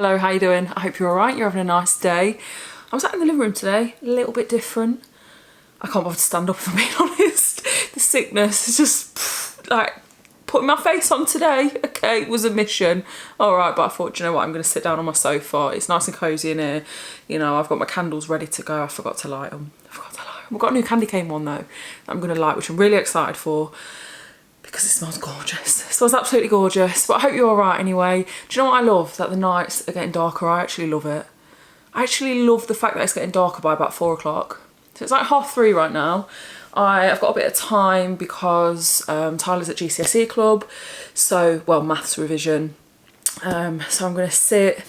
Hello, how you doing? I hope you're alright, you're having a nice day. I'm sat in the living room today, a little bit different. I can't bother to stand up if I'm being honest. The sickness is just like putting my face on today. Okay, it was a mission. Alright, but I thought, you know what, I'm going to sit down on my sofa. It's nice and cosy in here. You know, I've got my candles ready to go. I forgot to light them. We've got a new candy cane one though that I'm going to light, which I'm really excited for. Because it smells gorgeous. It smells absolutely gorgeous. But I hope you're alright anyway. Do you know what I love? That the nights are getting darker. I actually love it. I actually love the fact that it's getting darker by about 4 o'clock. So it's like 3:30 right now. I've got a bit of time because Tyler's at GCSE club. So, well, maths revision. So I'm going to sit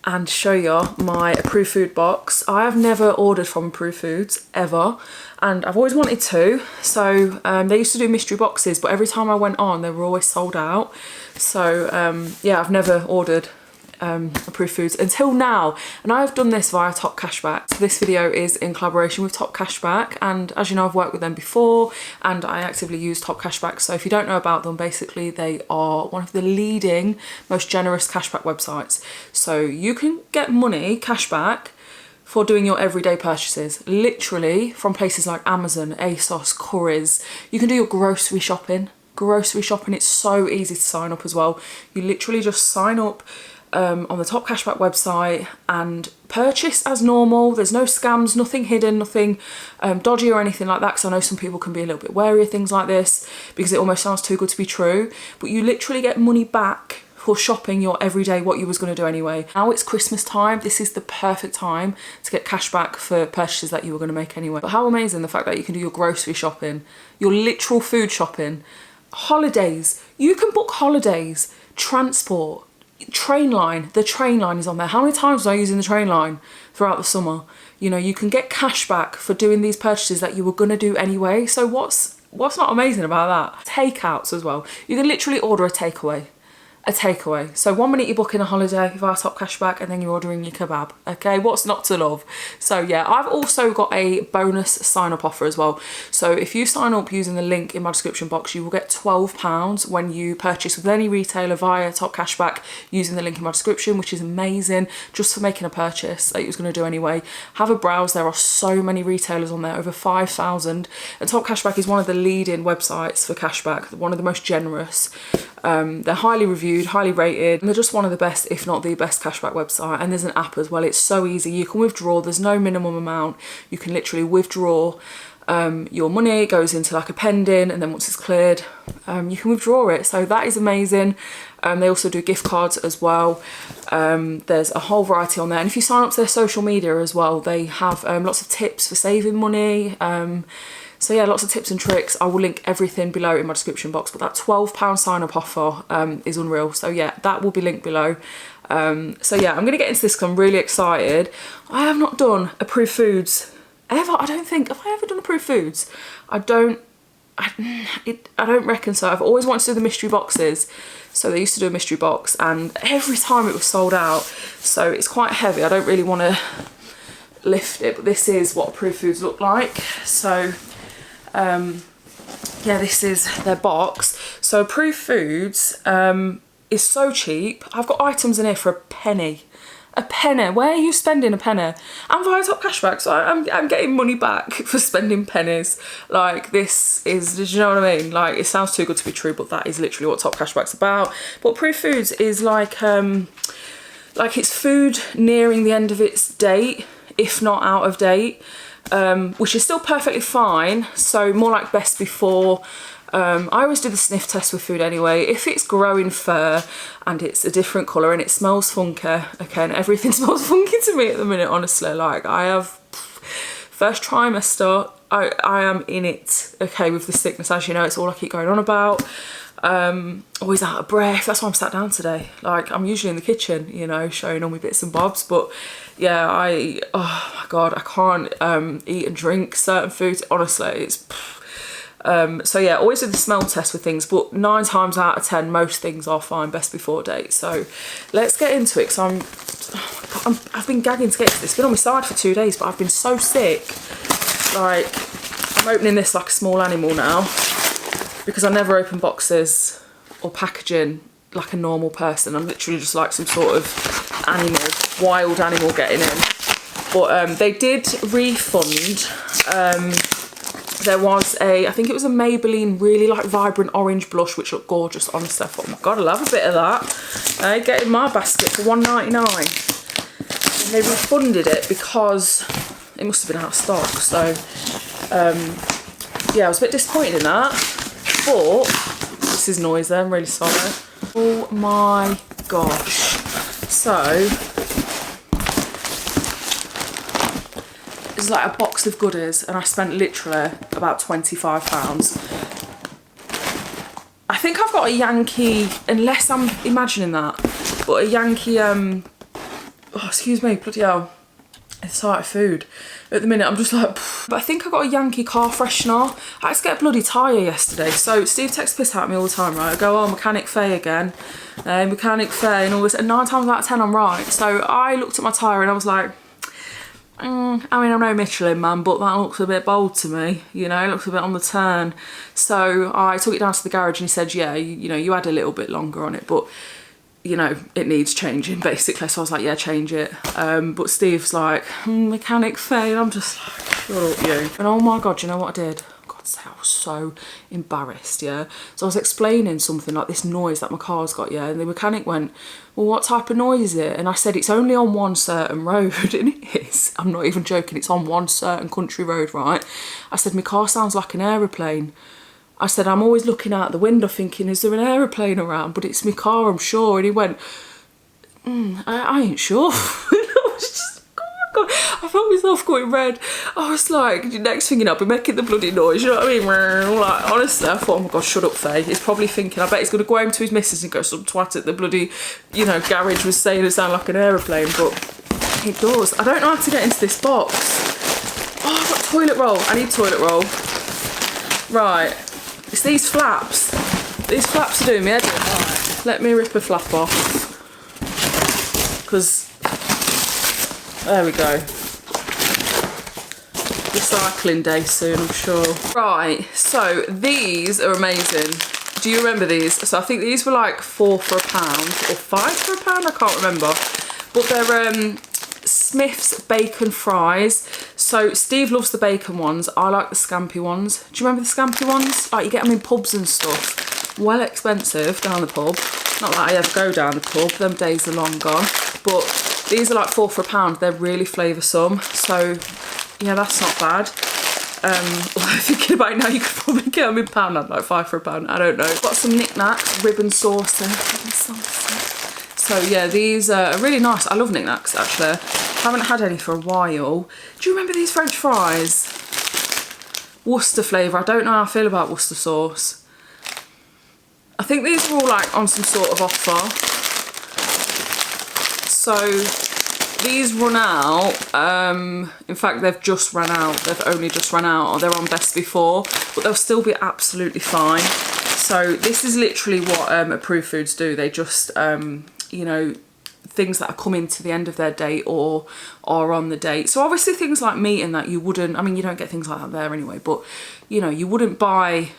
and show you my approved food box. I have never ordered from Approved Foods ever, and I've always wanted to. So they used to do mystery boxes, but every time I went on they were always sold out. So yeah, I've never ordered Approved Foods until now, and I've done this via Top Cashback. So this video is in collaboration with Top Cashback, and as you know, I've worked with them before and I actively use Top Cashback. So if you don't know about them, basically they are one of the leading, most generous cashback websites. So you can get money cashback for doing your everyday purchases, literally from places like Amazon, ASOS, Currys. You can do your grocery shopping. It's so easy to sign up as well. You literally just sign up on the Top Cashback website and purchase as normal. There's no scams, nothing hidden, nothing dodgy or anything like that, because I know some people can be a little bit wary of things like this because it almost sounds too good to be true. But you literally get money back for shopping your everyday, what you was going to do anyway. Now it's Christmas time, this is the perfect time to get cash back for purchases that you were going to make anyway. But how amazing the fact that you can do your grocery shopping, your literal food shopping, holidays. You can book holidays, transport, train line. The train line is on there. How many times was I using the train line throughout the summer? You know, you can get cash back for doing these purchases that you were going to do anyway. So what's not amazing about that? Takeouts as well. You can literally order a takeaway. So 1 minute you're booking a holiday via Top Cashback and then you're ordering your kebab. Okay, what's not to love? So yeah, I've also got a bonus sign up offer as well. So if you sign up using the link in my description box, you will get £12 when you purchase with any retailer via Top Cashback using the link in my description, which is amazing just for making a purchase that you was going to do anyway. Have a browse, there are so many retailers on there, over 5,000, and Top Cashback is one of the leading websites for cashback, one of the most generous. They're highly reviewed, highly rated, and they're just one of the best, if not the best, cashback website. And there's an app as well. It's so easy. You can withdraw. There's no minimum amount. You can literally withdraw your money. It goes into like a pending, and then once it's cleared, you can withdraw it. So that is amazing. They also do gift cards as well. There's a whole variety on there, and if you sign up to their social media as well, they have lots of tips for saving money. So yeah, lots of tips and tricks. I will link everything below in my description box, but that £12 sign up offer is unreal. So yeah, that will be linked below. So yeah, I'm gonna get into this because I'm really excited. I have not done Approved Foods ever. I don't think, have I ever done Approved Foods? I don't reckon so. I've always wanted to do the mystery boxes. So they used to do a mystery box and every time it was sold out. So it's quite heavy. I don't really want to lift it, but this is what Approved Foods look like. So yeah, this is their box. So Approved Foods is so cheap. I've got items in here for a penny. A penny. Where are you spending a penny? I'm via Top Cashback, so I'm getting money back for spending pennies. Like, this is, did you know what I mean? Like, it sounds too good to be true, but that is literally what Top Cashback's about. But Approved Foods is like it's food nearing the end of its date, if not out of date. Which is still perfectly fine, so more like best before. I always do the sniff test with food anyway. If it's growing fur and it's a different colour and it smells funky, okay, and everything smells funky to me at the minute, honestly. Like, I have first trimester, I am in it, okay, with the sickness. As you know, it's all I keep going on about. Always out of breath. That's why I'm sat down today. Like, I'm usually in the kitchen, you know, showing all my bits and bobs, but yeah, oh my god, I can't eat and drink certain foods, honestly. It's so yeah, always do the smell test with things, but 9 times out of 10 most things are fine best before date. So let's get into it, because I've been gagging to get to this. It's been on my side for 2 days, but I've been so sick. Like, I'm opening this like a small animal now, because I never open boxes or packaging like a normal person. I'm literally just like some sort of animal, wild animal getting in. But they did refund. There was I think it was a Maybelline really like vibrant orange blush, which looked gorgeous. Honestly, I thought, oh my God, I'll have a bit of that. Get in my basket for £1.99. And they refunded it because it must have been out of stock. So, yeah, I was a bit disappointed in that. But, this is noisy, I'm really sorry. Oh my gosh. So, it's like a box of goodies and I spent literally about £25. I think I've got a Yankee, unless I'm imagining that, but a Yankee, oh excuse me, bloody hell, it's like food. At the minute I'm just like, pfft. But I think I got a Yankee car freshener. I had to get a bloody tyre yesterday. So Steve takes the piss out of me all the time, right? I go, oh, mechanic Faye again, mechanic Faye and all this, and 9 times out of 10 I'm right. So I looked at my tyre and I was like, I mean, I'm no Michelin man, but that looks a bit bold to me, you know, it looks a bit on the turn. So I took it down to the garage and he said, yeah, you know, you had a little bit longer on it, but, you know, it needs changing, basically. So I was like, yeah, change it. But Steve's like, mechanic Faye, and I'm just like, shut up, you. And oh my God, you know what I did? I was so embarrassed, yeah. So I was explaining something like this noise that my car's got, yeah, and the mechanic went, well, what type of noise is it? And I said, it's only on one certain road, and it is. I'm not even joking, it's on one certain country road, right? I said, my car sounds like an aeroplane. I said, I'm always looking out the window thinking, is there an aeroplane around? But it's my car, I'm sure. And he went, I ain't sure. I was just, God, I felt myself going red. I was like, next thing you know, I'll be making the bloody noise, you know what I mean? Like, honestly, I thought, oh my God, shut up, Faye. He's probably thinking, I bet he's going to go home to his missus and go some twat at the bloody, you know, garage was saying it sounded like an aeroplane, but it does. I don't know how to get into this box. Oh, I've got toilet roll. I need toilet roll. Right. It's these flaps. These flaps are doing me head in. Right. Let me rip a flap off. Because there we go. Recycling day soon, I'm sure. Right, so these are amazing. Do you remember these? So I think these were like 4 for £1 or 5 for £1, I can't remember. But they're Smith's bacon fries. So Steve loves the bacon ones. I like the scampi ones. Do you remember the scampi ones? Like you get them in pubs and stuff. Well expensive down the pub. Not that I ever go down the pub, them days are long gone. But these are like 4 for £1. They're really flavoursome. So yeah, that's not bad. Thinking about it now, you could probably get them in pound, like 5 for £1. I don't know. Got some knickknacks, ribbon saucer. So yeah, these are really nice. I love knickknacks actually. Haven't had any for a while. Do you remember these French fries? Worcester flavour. I don't know how I feel about Worcester sauce. I think these are all like on some sort of offer. So these run out. In fact, they've just run out. They've only just run out, or they're on best before, but they'll still be absolutely fine. So this is literally what approved foods do. They just, you know, things that are coming to the end of their date or are on the date. So obviously things like meat and that you wouldn't, I mean, you don't get things like that there anyway, but you know, you wouldn't buy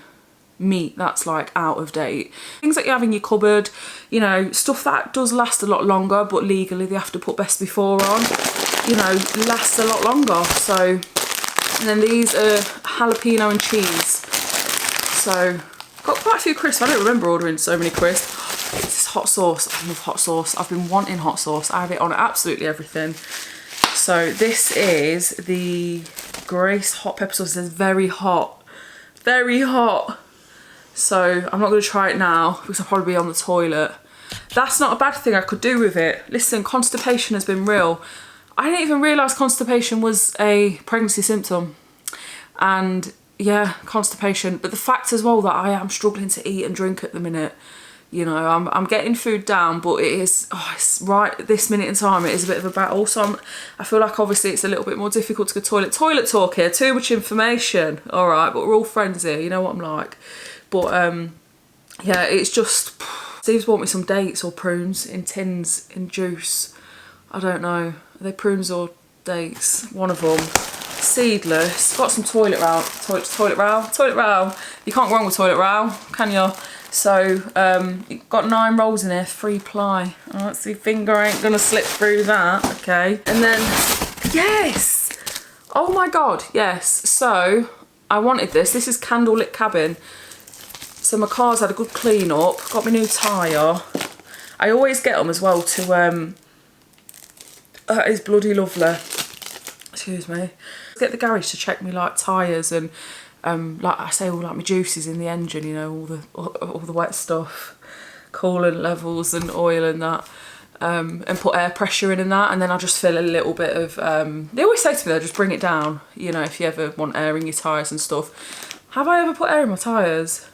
meat that's like out of date. Things that you have in your cupboard, you know, stuff that does last a lot longer, but legally they have to put best before on, you know, lasts a lot longer. So, and then these are jalapeno and cheese. So got quite a few crisps. I don't remember ordering so many crisps. It's hot sauce. I love hot sauce. I've been wanting hot sauce. I have it on absolutely everything. So this is the Grace hot pepper sauce. It says very hot. Very hot. So I'm not going to try it now because I'll probably be on the toilet. That's not a bad thing I could do with it. Listen, constipation has been real. I didn't even realise constipation was a pregnancy symptom. And yeah, constipation. But the fact as well that I am struggling to eat and drink at the minute. You know, I'm getting food down, but it is, it's right at this minute in time, it is a bit of a battle. So I feel like obviously it's a little bit more difficult to go toilet. Toilet talk here, too much information. All right, but we're all friends here, you know what I'm like. But yeah, it's just, Steve's bought me some dates or prunes in tins in juice. I don't know, are they prunes or dates? One of them. Seedless. Got some toilet roll. Toilet roll. You can't go wrong with toilet roll, can you? So you've got 9 rolls in here, 3 ply. Oh, let's see, finger ain't gonna slip through that. Okay, and then yes, oh my god, yes. So I wanted this. This is Candlelit Cabin. So my car's had a good clean up. Got my new tyre. I always get them as well to it's bloody lovely. Excuse me. Get the garage to check me like tyres and like I say, all like my juices in the engine, you know, all the wet stuff, coolant levels and oil and that, and put air pressure in and that, and then I just feel a little bit of they always say to me though, just bring it down, you know, if you ever want air in your tyres and stuff. Have I ever put air in my tyres?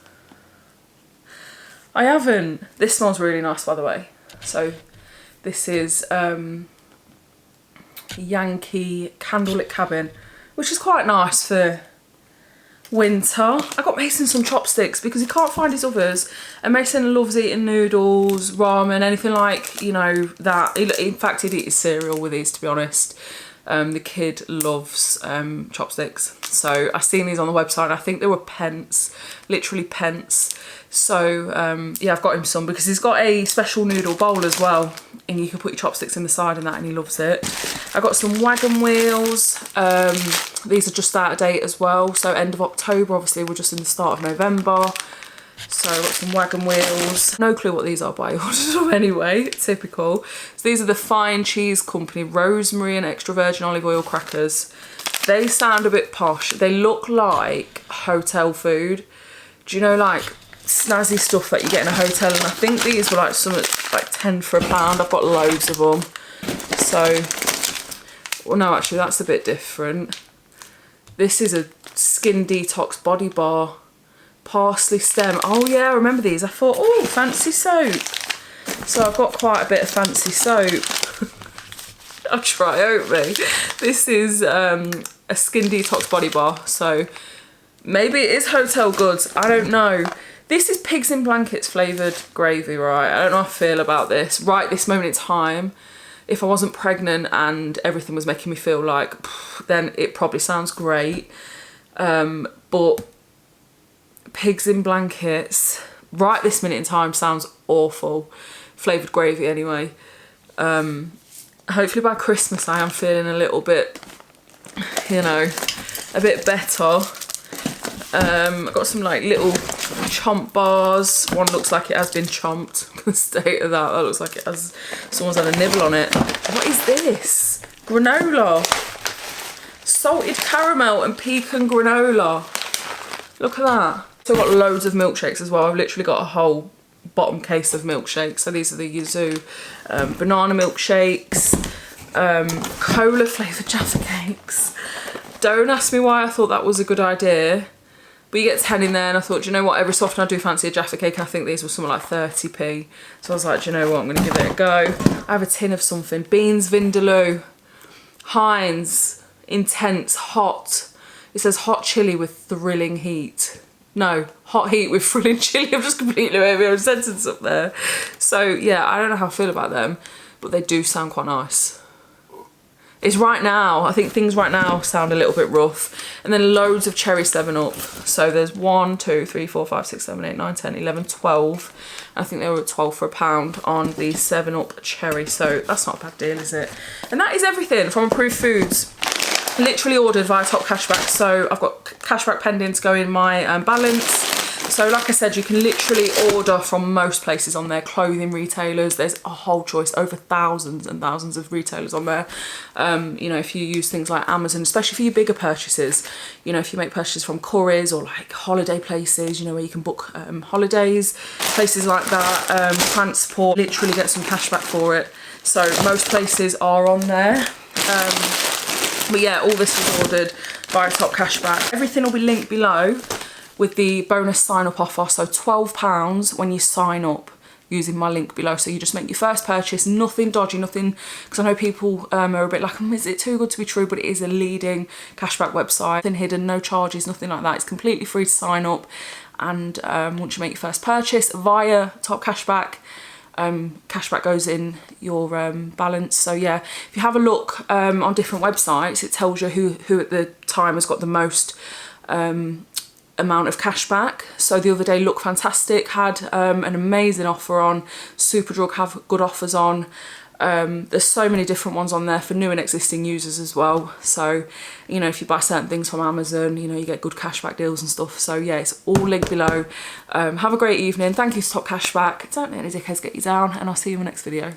I haven't. This smells really nice, by the way. So this is Yankee Candlelit Cabin, which is quite nice for winter. I got Mason some chopsticks because he can't find his others, and Mason loves eating noodles, ramen, anything like, you know, that. In fact, he'd eat his cereal with these, to be honest. The kid loves chopsticks. So I seen these on the website. I think they were pence, literally pence. So yeah, I've got him some because he's got a special noodle bowl as well, and you can put your chopsticks in the side and that, and he loves it. I got some wagon wheels. These are just out of date as well, so end of October. Obviously we're just in the start of November. So I've got some wagon wheels. No clue what these are, but I ordered them anyway. Typical. So these are the Fine Cheese Company rosemary and extra virgin olive oil crackers. They sound a bit posh. They look like hotel food. Do you know, like snazzy stuff that you get in a hotel? And I think these were like something like 10 for £1. I've got loads of them. So, well, no, actually that's a bit different. This is a skin detox body bar. Parsley stem. Oh yeah, I remember these. I thought, oh, fancy soap. So I've got quite a bit of fancy soap. I'll try, hopefully. This is a skin detox body bar. So maybe it is hotel goods. I don't know. This is pigs in blankets flavoured gravy, right? I don't know how I feel about this. Right this moment in time, if I wasn't pregnant and everything was making me feel like, then it probably sounds great. But pigs in blankets, right this minute in time, sounds awful. Flavoured gravy anyway. Hopefully by Christmas I am feeling a little bit, you know, a bit better. I've got some like little chomp bars. One looks like it has been chomped. The state of that. That looks like it has, someone's had a nibble on it. What is this? Granola. Salted caramel and pecan granola. Look at that. So I've got loads of milkshakes as well. I've literally got a whole bottom case of milkshakes. So these are the Yuzu banana milkshakes, cola flavoured Jaffa cakes. Don't ask me why I thought that was a good idea. But you get 10 in there, and I thought, do you know what, every so often I do fancy a Jaffa cake, and I think these were something like 30p. So I was like, do you know what, I'm going to give it a go. I have a tin of something. Beans Vindaloo. Heinz. Intense. Hot. It says hot chilli with thrilling heat. No, hot heat with thrilling chilli. I've just completely made my own sentence up there. So yeah, I don't know how I feel about them, but they do sound quite nice. It's right now, I think things right now sound a little bit rough. And then loads of cherry 7-Up. So there's 1, 2, 3, 4, 5, 6, 7, 8, 9, 10, 11, 12. I think they were at 12 for £1 on the 7-Up cherry. So that's not a bad deal, is it? And that is everything from Approved Foods. Literally ordered via Top Cashback. So I've got cashback pending to go in my balance. So like I said, you can literally order from most places on there, clothing retailers. There's a whole choice, over thousands and thousands of retailers on there. You know, if you use things like Amazon, especially for your bigger purchases, you know, if you make purchases from Currys or like holiday places, you know, where you can book holidays, places like that, transport, literally get some cashback for it. So most places are on there. But yeah, all this was ordered via Top Cashback. Everything will be linked below with the bonus sign up offer. So £12 when you sign up using my link below. So you just make your first purchase, nothing dodgy, nothing, because I know people are a bit like, is it too good to be true? But it is a leading cashback website. Nothing hidden, no charges, nothing like that. It's completely free to sign up. And once you make your first purchase via Top Cashback, cashback goes in your balance. So yeah, if you have a look on different websites, it tells you who at the time has got the most amount of cash back. So the other day Look Fantastic had an amazing offer on. Superdrug have good offers on. There's so many different ones on there for new and existing users as well. So, you know, if you buy certain things from Amazon, you know, you get good cashback deals and stuff. So yeah, it's all linked below. Have a great evening. Thank you to Top Cashback. Don't let any dickheads get you down, and I'll see you in my next video.